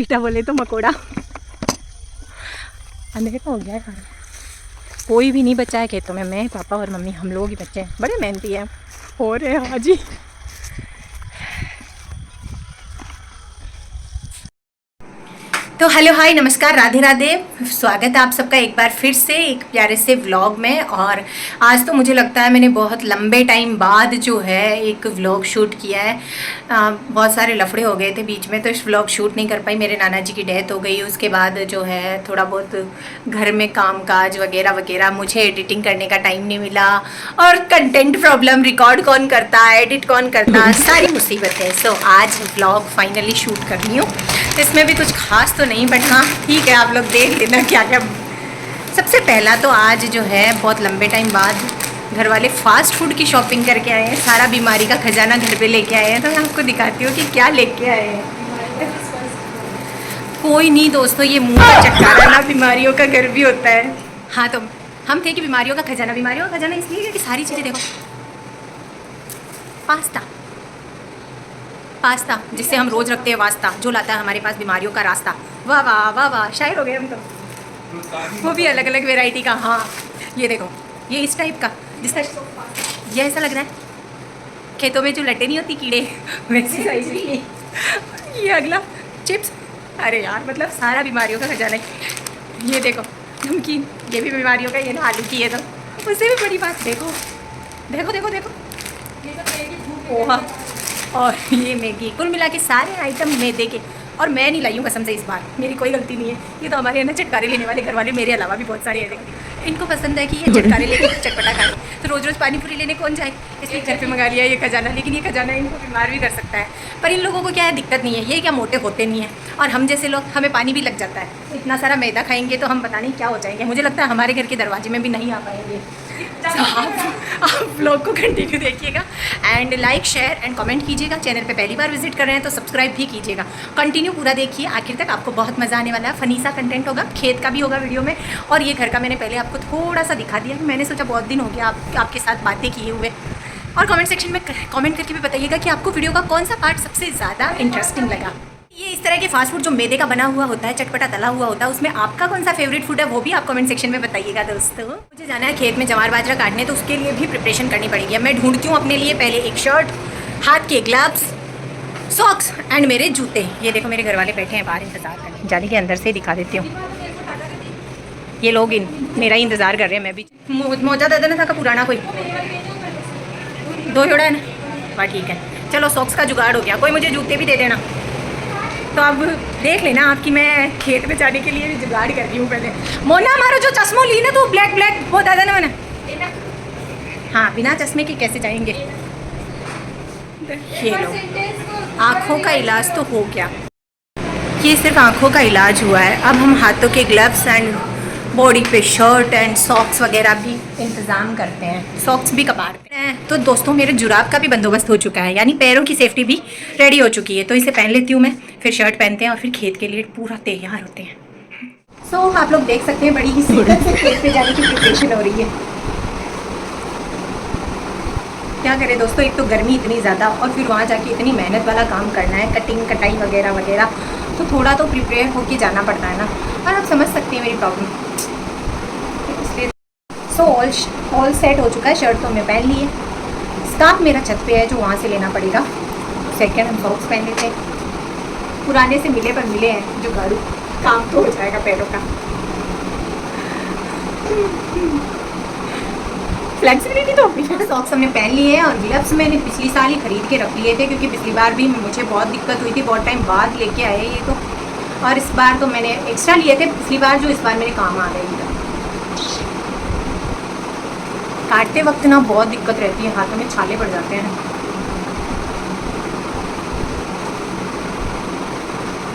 कीटा बोले तो मकोड़ा। अंधेरा हो गया है, कोई भी नहीं बचा है खेतों में, मैं पापा और मम्मी हम लोग ही बच्चे हैं। बड़े मेहनती हैं हो रहे हैं आज ही। तो हेलो हाय नमस्कार राधे राधे, स्वागत है आप सबका एक बार फिर से एक प्यारे से व्लॉग में। और आज तो मुझे लगता है मैंने बहुत लंबे टाइम बाद जो है एक व्लॉग शूट किया है। बहुत सारे लफड़े हो गए थे बीच में, तो इस व्लॉग शूट नहीं कर पाई। मेरे नाना जी की डेथ हो गई, उसके बाद जो है थोड़ा बहुत घर में काम काज वगैरह वगैरह, मुझे एडिटिंग करने का टाइम नहीं मिला। और कंटेंट प्रॉब्लम, रिकॉर्ड कौन करता, एडिट कौन करता, सारी मुसीबत है। सो आज व्लॉग फाइनली शूट कर रही हूँ। इसमें भी कुछ खास तो नहीं, बट हाँ ठीक है, आप लोग देख लेना क्या क्या। सबसे पहला तो आज जो है बहुत लंबे टाइम बाद घर वाले फास्ट फूड की शॉपिंग करके आए हैं। सारा बीमारी का खजाना घर पे लेके आए हैं, तो मैं आपको दिखाती हूँ कि क्या लेके आए हैं। कोई नहीं दोस्तों, ये मुंह का चटकारा ना बीमारियों का घर भी होता है। हाँ तो हम थे कि बीमारियों का खजाना, बीमारियों का खजाना इसलिए कि सारी चीज़ें देखो, पास्ता जिससे हम रोज़ रखते हैं वास्ता, जो लाता है हमारे पास बीमारियों का रास्ता। वाह वाह वाह वाह, शायर हो गए हम तो। वो भी अलग अलग वैरायटी का। हाँ ये देखो, ये इस टाइप का, जिसका ये ऐसा लग रहा है खेतों में जो लटे नहीं होती कीड़े, वैसी साइज की। ये अगला चिप्स, अरे यार मतलब सारा बीमारियों का खजाना है। ये देखो नमकीन, ये भी बीमारियों का, ये ना आलू की है तो उससे भी बड़ी बात। देखो देखो देखो देखो, पोहा और ये मैगी, कुल मिला के सारे आइटम मैदे के। और मैं नहीं लाई हूँ कसम से, इस बार मेरी कोई गलती नहीं है। ये तो हमारे ना चटकारे लेने वाले घर वाले मेरे अलावा भी बहुत सारे हैं। इनको पसंद है कि ये चटकारे लेके चटपटा खाए, तो रोज़ रोज़ पानी पूरी लेने कौन जाए, इसलिए घर पे मंगा लिया ये खजाना। लेकिन ये खजाना इनको बीमार भी कर सकता है, पर इन लोगों को क्या है, दिक्कत नहीं है। ये क्या मोटे होते नहीं है, और हम जैसे लोग, हमें पानी भी लग जाता है। इतना सारा मैदा खाएंगे तो हम पता नहीं क्या हो जाएंगे। मुझे लगता है हमारे घर के दरवाजे में भी नहीं आ पाएंगे। आप ब्लॉग को कंटिन्यू देखिएगा and like share and comment कीजिएगा। चैनल पे पहली बार विजिट कर रहे हैं तो सब्सक्राइब भी कीजिएगा। कंटिन्यू पूरा देखिए आखिर तक, आपको बहुत मज़ा आने वाला है। फनी सा कंटेंट होगा, खेत का भी होगा वीडियो में, और ये घर का मैंने पहले आपको थोड़ा सा दिखा दिया। मैंने सोचा बहुत दिन हो गया आपके साथ बातें किए हुए। और कमेंट सेक्शन में कमेंट करके भी बताइएगा कि आपको वीडियो का कौन सा पार्ट सबसे ज़्यादा इंटरेस्टिंग लगा। ये इस तरह के फास्ट फूड जो मैदे का बना हुआ होता है, चटपटा तला हुआ होता है, उसमें आपका कौन सा फेवरेट फूड है वो भी आप कमेंट सेक्शन में बताइएगा दोस्तों। मुझे जाना है खेत में जवार बाजरा काटने, तो उसके लिए भी प्रिपरेशन करनी पड़ेगी। मैं ढूंढती हूँ अपने लिए पहले एक शर्ट, हाथ के ग्लव्स, सॉक्स एंड मेरे जूते। ये देखो मेरे घर वाले बैठे हैं बाहर इंतजार करने, जाने के अंदर से दिखा देती हूँ। ये लोग मेरा ही इंतज़ार कर रहे हैं। मैं भी मोजा दे देना था पुराना, कोई दो जोड़ा है ना, वाह ठीक है। चलो सॉक्स का जुगाड़ हो गया, कोई मुझे जूते भी दे देना। तो अब देख लेना आपकी, मैं खेत में जाने के लिए भी जुगाड़ कर रही हूँ। पहले मोना हमारा जो चश्मो ली ना, तो ब्लैक ब्लैक बहुत ज़्यादा ना मैंने, हाँ बिना चश्मे के कैसे जाएंगे। ये लो, आँखों का इलाज तो हो गया। ये सिर्फ आँखों का इलाज हुआ है। अब हम हाथों के ग्लव्स एंड बॉडी पे शर्ट एंड सॉक्स वगैरह भी इंतज़ाम करते हैं। सॉक्स भी कबाड़ पे हैं। तो दोस्तों मेरे जुराब का भी बंदोबस्त हो चुका है, यानी पैरों की सेफ्टी भी रेडी हो चुकी है। तो इसे पहन लेती हूँ मैं, फिर शर्ट पहनते हैं और फिर खेत के लिए पूरा तैयार होते हैं। सो आप लोग देख सकते हैं बड़ी ही शिद्दत से खेत पे जाने की प्रिपरेशन हो रही है। क्या करें दोस्तों, एक तो गर्मी इतनी ज़्यादा, और फिर वहाँ जाके इतनी मेहनत वाला काम करना है, कटिंग कटाई वगैरह वगैरह, तो थोड़ा तो प्रिपेयर होके जाना पड़ता है ना। और आप समझ सकते हैं मेरी प्रॉब्लम। सो ऑल सेट हो चुका है। शर्ट तो मैं पहन ली है, स्कार्फ मेरा छत पे है जो वहाँ से लेना पड़ेगा। सेकंड हम सॉक्स पहन लेते हैं, पुराने से मिले पर मिले हैं जो गाड़ू, काम तो हो जाएगा पैरों का। फ्लेक्सिबिलिटी तो होगी। सॉक्स हमने पहन लिए हैं, और ग्लव्स मैंने पिछली साल ही खरीद के रख लिए थे, क्योंकि पिछली बार भी मुझे बहुत दिक्कत हुई थी, बहुत टाइम बाद लेके आए ये तो। और इस बार तो मैंने एक्स्ट्रा लिए थे पिछली बार, जो इस बार मेरे काम आ गए थे। काटते वक्त ना बहुत दिक्कत रहती है, हाथों में छाले पड़ जाते हैं।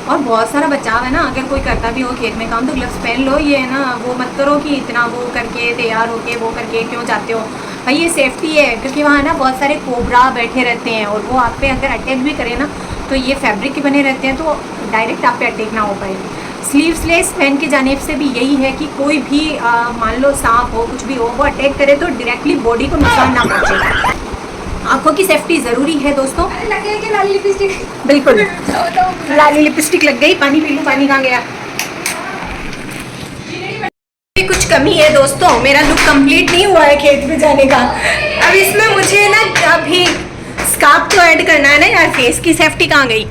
और बहुत सारा बचाव है ना, अगर कोई करता भी हो खेत में काम तो ग्लव्स पहन लो। ये है ना, वो मत करो कि इतना वो करके तैयार होके वो करके क्यों जाते हो भाई, ये सेफ्टी है। क्योंकि वहाँ ना बहुत सारे कोबरा बैठे रहते हैं, और वो आप पे अगर अटैक भी करें ना, तो ये फैब्रिक के बने रहते हैं, तो डायरेक्ट आप पे अटैक ना हो पाए। स्लीव्सलेस पहन के जाने से भी यही है कि कोई भी मान लो सांप हो, कुछ भी हो, वो अटैक करे तो डायरेक्टली बॉडी को नुकसान ना पहुँचे। आँखों की सेफ्टी ज़रूरी है दोस्तों। बिल्कुल लाली लिपस्टिक लग गई। पानी पी लूँ, पानी कहाँ गया? कुछ कमी है दोस्तों, मेरा लुक कंप्लीट नहीं हुआ है खेत में जाने का। अब इसमें मुझे ना अभी स्कार्फ तो ऐड करना है ना यार। फेस की सेफ्टी कहाँ गई?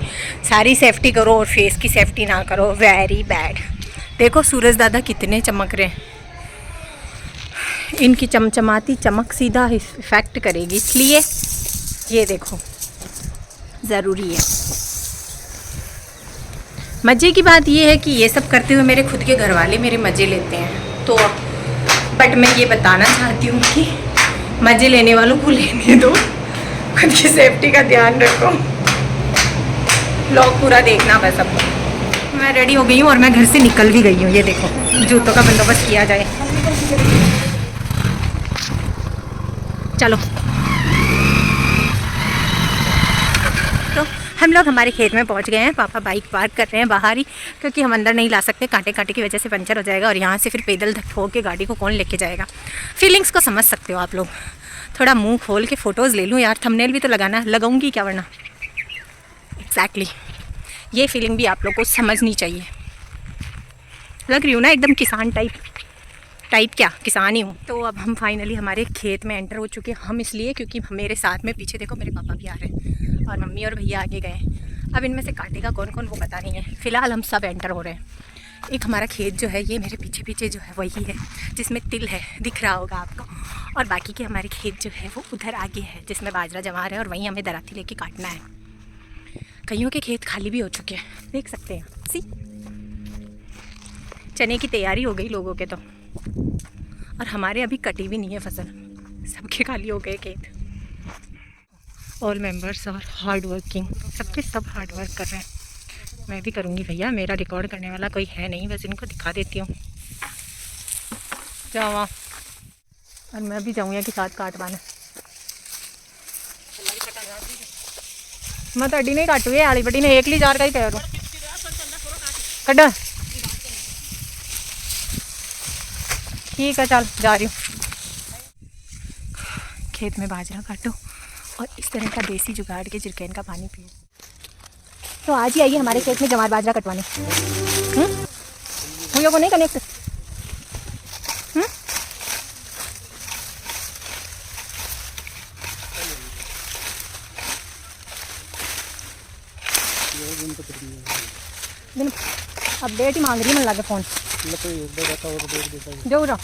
सारी सेफ्टी करो और फेस की सेफ्टी ना करो, वेरी बैड। देखो सूरज दादा कितने चमक रहे हैं, इनकी चमचमाती चमक सीधा इफेक्ट करेगी, इसलिए ये देखो ज़रूरी है। मज़े की बात ये है कि ये सब करते हुए मेरे खुद के घर वाले मेरे मज़े लेते हैं, तो बट मैं ये बताना चाहती हूँ कि मज़े लेने वालों को लेने दो, खुद की सेफ्टी का ध्यान रखो। व्लॉग पूरा देखना बस। अब मैं रेडी हो गई हूँ और मैं घर से निकल भी गई हूँ। ये देखो जूतों का बंदोबस्त किया जाए। चलो तो हम लोग हमारे खेत में पहुंच गए हैं। पापा बाइक पार्क कर रहे हैं बाहर ही, क्योंकि हम अंदर नहीं ला सकते, कांटे कांटे की वजह से पंचर हो जाएगा और यहाँ से फिर पैदल ठोक के गाड़ी को कौन लेके जाएगा। फीलिंग्स को समझ सकते हो आप लोग। थोड़ा मुंह खोल के फ़ोटोज़ ले लूँ यार, थंबनेल भी तो लगाना, लगाऊंगी क्या वरना। एग्जैक्टली ये फीलिंग भी आप लोग को समझनी चाहिए। लग रही हूँ ना एकदम किसान टाइप क्या, किसान ही हूँ। तो अब हम फाइनली हमारे खेत में एंटर हो चुके हैं। हम इसलिए क्योंकि मेरे साथ में पीछे देखो मेरे पापा भी आ रहे हैं और मम्मी और भैया आगे गए। अब इनमें से काटेगा कौन कौन वो पता नहीं है। फ़िलहाल हम सब एंटर हो रहे हैं। एक हमारा खेत जो है ये मेरे पीछे पीछे जो है वही है जिसमें तिल है, दिख रहा होगा आपको। और बाकी के हमारे खेत जो है वो उधर आगे है जिसमें बाजरा जमा है और वहीं हमें दराती लेके काटना है। कईयों के खेत खाली भी हो चुके हैं, देख सकते हैं। सी चने की तैयारी हो गई लोगों के तो, और हमारे अभी कटी भी नहीं है फसल, सबके खाली हो गए खेत। All members are hard working, सबके सब हार्ड वर्क कर रहे हैं। मैं भी करूँगी भैया, मेरा रिकॉर्ड करने वाला कोई है नहीं, बस इनको दिखा देती हूँ। जाओ वहाँ, और मैं भी जाऊँगी कि साथ काटवाना। मैं तो अड्डी नहीं काटू, आली बड़ी ने एक ली जार का ही कह कड्डा। ठीक है चल जा रही हूँ। खेत में बाजरा काटो और इस तरह का देसी जुगाड़ के जिरकैन का पानी पियो। तो आज ही आइए हमारे खेत में जवार बाजरा कटवाने। हम लोगों को नहीं कनेक्ट। अपडेट ही मांग रही है, मन लगे फोन जो रहा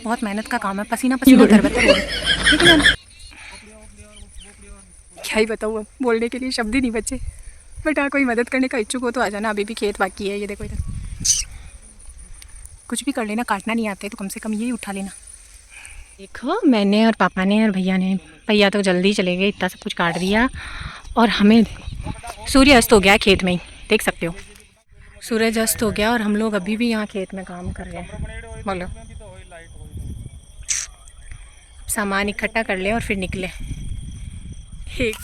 बहुत मेहनत का काम है, पसीना पसीना कर बता। लेकिन क्या ही बताऊँ, अब बोलने के लिए शब्द ही नहीं बचे। बट हाँ, कोई मदद करने का इच्छुक हो तो आ जाना, अभी भी खेत बाकी है। ये देखो इधर कुछ भी कर लेना, काटना नहीं आते तो कम से कम यही उठा लेना। देखो मैंने और पापा ने और भैया ने, भैया तो जल्दी चले गए, इतना सब कुछ काट दिया और हमें सूर्य अस्त हो गया खेत में ही, देख सकते हो सूरज अस्त हो गया और हम लोग अभी भी यहाँ खेत में काम कर रहे हैं। बोलो, सामान इकट्ठा कर ले और फिर निकले। ठीक,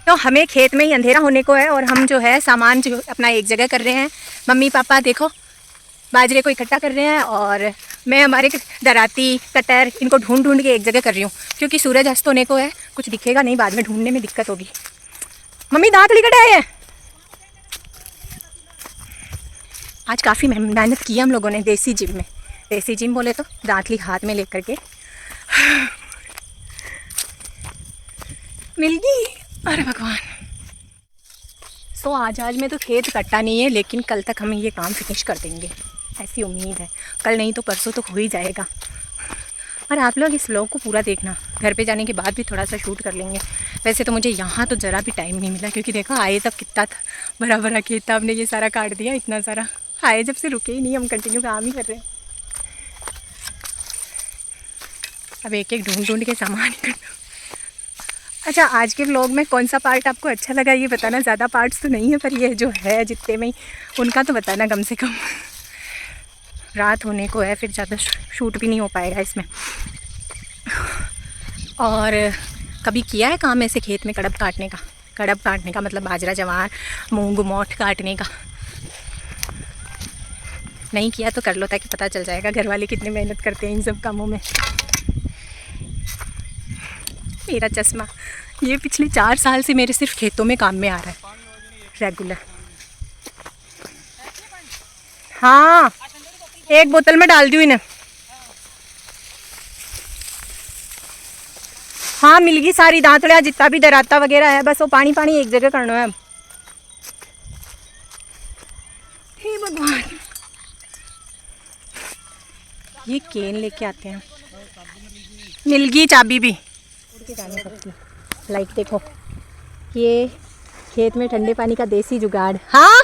तो हमें खेत में ही अंधेरा होने को है और हम जो है सामान जो अपना एक जगह कर रहे हैं। मम्मी पापा देखो बाजरे को इकट्ठा कर रहे हैं और मैं हमारे दराती कटर इनको ढूंढ ढूंढ के एक जगह कर रही हूँ, क्योंकि सूरज अस्त होने को है, कुछ दिखेगा नहीं, बाद में ढूंढने में दिक्कत होगी। मम्मी दांत लिकट आए हैं। आज काफ़ी मेहनत की हम लोगों ने देसी जिम में। देसी जिम बोले तो दांतली हाथ में लेकर के मिल गई। अरे भगवान। सो आज में तो खेत कट्टा नहीं है, लेकिन कल तक हम ये काम फिनिश कर देंगे, ऐसी उम्मीद है। कल नहीं तो परसों तो हो ही जाएगा। और आप लोग इस व्लॉग को पूरा देखना, घर पे जाने के बाद भी थोड़ा सा शूट कर लेंगे। वैसे तो मुझे यहाँ तो ज़रा भी टाइम नहीं मिला, क्योंकि देखो आए तब कितना था, बड़ा बड़ा खेत था, हमने ये सारा काट दिया, इतना सारा। आए जब से रुके ही नहीं, हम कंटिन्यू काम ही कर रहे हैं। अब एक एक ढूंढ ढूंढ के सामान करना। अच्छा, आज के व्लॉग में कौन सा पार्ट आपको अच्छा लगा ये बताना। ज़्यादा पार्ट्स तो नहीं है, पर ये जो है जितने में उनका तो बताना कम से कम। रात होने को है, फिर ज़्यादा शूट भी नहीं हो पाएगा इसमें। और कभी किया है काम ऐसे खेत में कड़ब काटने का? कड़ब काटने का मतलब बाजरा जवार मूंग मोठ काटने का। नहीं किया तो कर लो, ताकि पता चल जाएगा घर वाले कितने मेहनत करते हैं इन सब कामों में। मेरा चश्मा, ये पिछले 4 साल से मेरे सिर्फ खेतों में काम में आ रहा है रेगुलर। हाँ, एक बोतल में डाल दी इन्हें। हाँ मिल गई सारी दांतड़िया जितना भी दराता वगैरह है, बस वो पानी पानी एक जगह करना है। हे भगवान, ये केन लेके आते हैं। मिल गई चाबी भी। लाइट देखो, ये खेत में ठंडे पानी का देसी जुगाड़। हाँ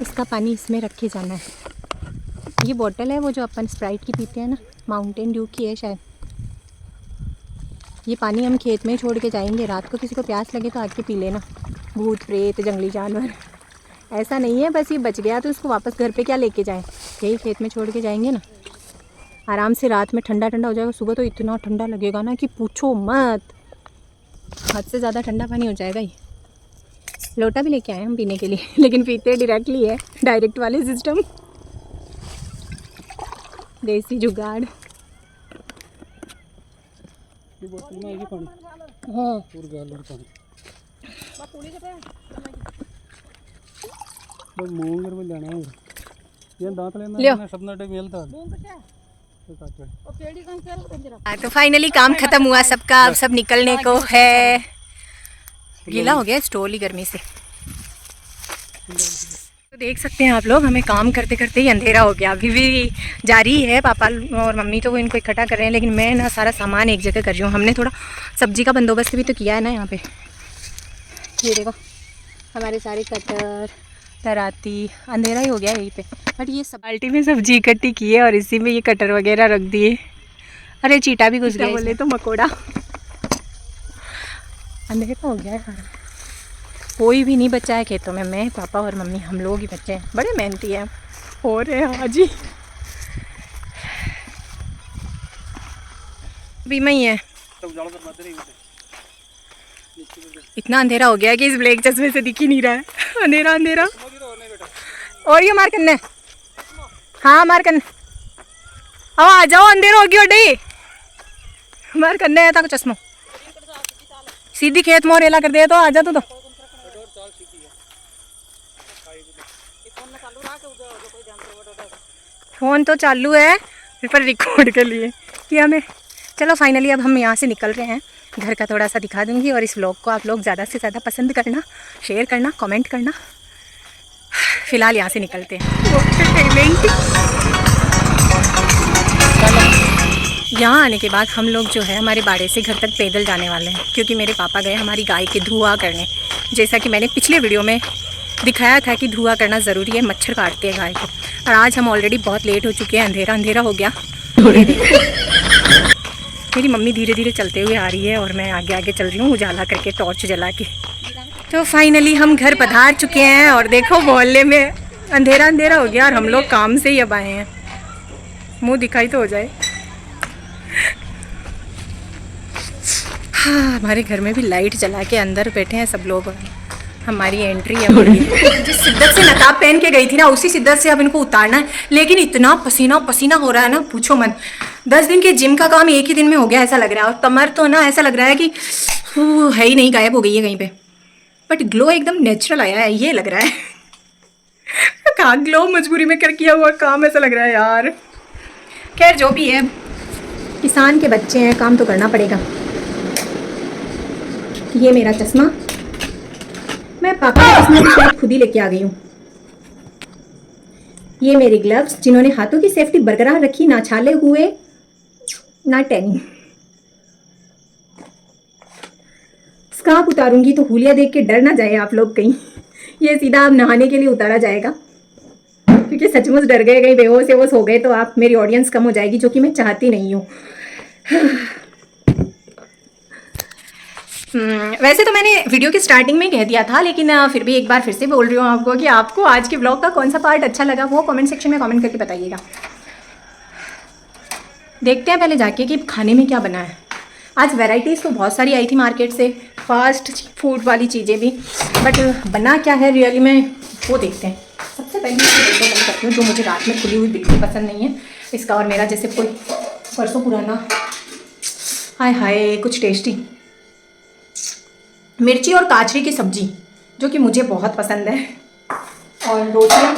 इसका पानी इसमें रख के जाना है। ये बोतल है वो जो अपन स्प्राइट की पीते हैं ना, माउंटेन ड्यू की है शायद। ये पानी हम खेत में छोड़ के जाएंगे, रात को किसी को प्यास लगे तो आके पी लेना। भूत प्रेत जंगली जानवर ऐसा नहीं है, बस ये बच गया तो उसको वापस घर पे क्या लेके जाएं, यही खेत में छोड़ के जाएंगे ना। आराम से रात में ठंडा ठंडा हो जाएगा, सुबह तो इतना ठंडा लगेगा ना कि पूछो मत। हद से ज़्यादा ठंडा पानी हो जाएगा। ये लोटा भी लेके आए हम पीने के लिए, लेकिन पीते डायरेक्टली है, डायरेक्ट वाले सिस्टम, देसी जुगाड़। हाँ तो फाइनली काम खत्म हुआ सबका, अब सब निकलने को है। गीला हो गया स्टोल ही गर्मी से। तो देख सकते हैं आप लोग, हमें काम करते करते ही अंधेरा हो गया। अभी भी जारी है, पापा और मम्मी तो वो इनको इकट्ठा कर रहे हैं, लेकिन मैं ना सारा सामान एक जगह कर रही हूँ। हमने थोड़ा सब्जी का बंदोबस्त भी तो किया है ना यहाँ पे। ये देखो हमारे सारे कटर तराती, अंधेरा ही हो गया यहीं पे, बट ये सब बाल्टी में सब्जी इकट्ठी की है और इसी में ये कटर वगैरह रख दिए। अरे चीटा भी घुस गया, बोले तो मकोड़ा। अंधेरा हो गया है, कोई भी नहीं बचा है खेतों में, मैं पापा और मम्मी हम लोग ही बच्चे हैं। बड़े मेहनती हैं हो रहे हैं आज ही। बीमा ही है। इतना अंधेरा हो गया कि इस ब्लैक चश्मे से दिख ही नहीं रहा है। अंधेरा अंधेरा। और ये मार करने, हाँ मार करने, अब आ जाओ, अंधेरा हो गया डे मार करने है तक चश्मा सीधी खेत मोर रेला कर दिया तो आ जा तो। फ़ोन तो चालू है पर रिकॉर्ड के लिए कि हमें। चलो फाइनली अब हम यहाँ से निकल रहे हैं। घर का थोड़ा सा दिखा दूँगी और इस व्लॉग को आप लोग ज़्यादा से ज़्यादा पसंद करना, शेयर करना, कमेंट करना। फ़िलहाल यहाँ से निकलते हैं। यहाँ आने के बाद हम लोग जो है हमारे बाड़े से घर तक पैदल जाने वाले हैं, क्योंकि मेरे पापा गए हमारी गाय के धुआं करने। जैसा कि मैंने पिछले वीडियो में दिखाया था कि धुआं करना ज़रूरी है, मच्छर काटते हैं गाय को। और आज हम ऑलरेडी बहुत लेट हो चुके हैं, अंधेरा अंधेरा हो गया। मेरी मम्मी धीरे धीरे चलते हुए आ रही है और मैं आगे आगे चल रही हूँ उजाला करके, टॉर्च जला के। तो फाइनली हम घर पधार चुके हैं और देखो मोहल्ले में अंधेरा अंधेरा हो गया और हम लोग काम से ही अब आए हैं। मुँह दिखाई तो हो जाए। हाँ, हमारे घर में भी लाइट जला के अंदर बैठे हैं सब लोग। हमारी एंट्री है। जिस शिद्दत से नकाब पहन के गई थी ना, उसी शिद्दत से अब इनको उतारना है। लेकिन इतना पसीना पसीना हो रहा है ना, पूछो मत। 10 दिन के जिम का काम एक ही दिन में हो गया ऐसा लग रहा है। और कमर तो ना ऐसा लग रहा है कि है ही नहीं, गायब हो गई है कहीं पे। बट ग्लो एकदम नेचुरल आया है, ये लग रहा है। कहाँ ग्लो मजबूरी में कर किया हुआ काम ऐसा लग रहा है यार। खैर जो भी है, किसान के बच्चे हैं, काम तो करना पड़ेगा। ये मेरा चश्मा, मैं पापा का चश्मा भी शायद खुद ही लेके आ गई हूँ। ये मेरे ग्लव्स जिन्होंने हाथों की सेफ्टी बरकरार रखी, ना छाले हुए ना टैनिंग। स्कार्फ उतारूंगी तो हुलिया देख के डर ना जाए आप लोग कहीं। ये सीधा अब नहाने के लिए उतारा जाएगा, क्योंकि सचमुच डर गए, कहीं बेहोश वेहोश हो गए तो आप मेरी ऑडियंस कम हो जाएगी, जो कि मैं चाहती नहीं हूँ। वैसे तो मैंने वीडियो की स्टार्टिंग में कह दिया था, लेकिन फिर भी एक बार फिर से बोल रही हूँ आपको कि आपको आज के ब्लॉग का कौन सा पार्ट अच्छा लगा, वो कमेंट सेक्शन में कमेंट करके बताइएगा। देखते हैं पहले जाके कि खाने में क्या बना है। आज वैरायटीज़ तो बहुत सारी आई थी मार्केट से, फास्ट फूड वाली चीज़ें भी, बट बना क्या है रियली में वो देखते हैं। सबसे पहले मैं करती हूँ जो मुझे रात में खुली हुई बिल्कुल पसंद नहीं है, इसका और मेरा जैसे कोई परसों पुराना। हाय हाय, कुछ टेस्टी मिर्ची और काजरी की सब्जी जो कि मुझे बहुत पसंद है, और रोटियाँ।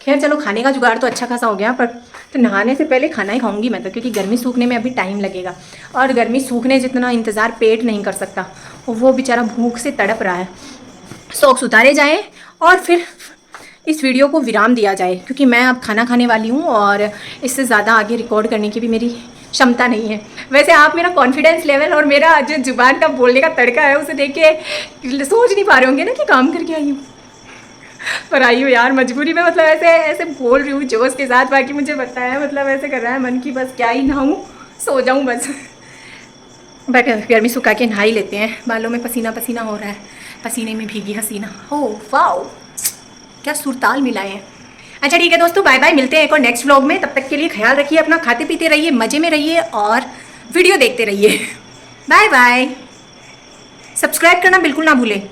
खैर चलो, खाने का जुगाड़ तो अच्छा खासा हो गया, पर तो नहाने से पहले खाना ही खाऊंगी मैं तो, क्योंकि गर्मी सूखने में अभी टाइम लगेगा, और गर्मी सूखने जितना इंतज़ार पेट नहीं कर सकता, और वो बेचारा भूख से तड़प रहा है। सॉक्स उतारे जाएं और फिर इस वीडियो को विराम दिया जाए, क्योंकि मैं अब खाना खाने वाली हूँ और इससे ज़्यादा आगे रिकॉर्ड करने की भी मेरी क्षमता नहीं है। वैसे आप मेरा कॉन्फिडेंस लेवल और मेरा जो जुबान का बोलने का तड़का है उसे देख के सोच नहीं पा रहे होंगे ना कि काम करके आई हूँ, पर आई हूँ यार मजबूरी में। मतलब ऐसे ऐसे बोल रही हूँ जोश के साथ, बाकी मुझे पता है मतलब ऐसे कर रहा है मन की बस क्या ही नहाऊँ, सो जाऊँ बस। बट गर्मी सुखा के नहा ही लेते हैं, बालों में पसीना पसीना हो रहा है, पसीने में भीगी हसीना। हो वाओ, क्या सुरताल मिलाए हैं। अच्छा ठीक है दोस्तों, बाय बाय, मिलते हैं एक और नेक्स्ट व्लॉग में। तब तक के लिए ख्याल रखिए अपना, खाते पीते रहिए, मज़े में रहिए और वीडियो देखते रहिए। बाय बाय, सब्सक्राइब करना बिल्कुल ना भूलें।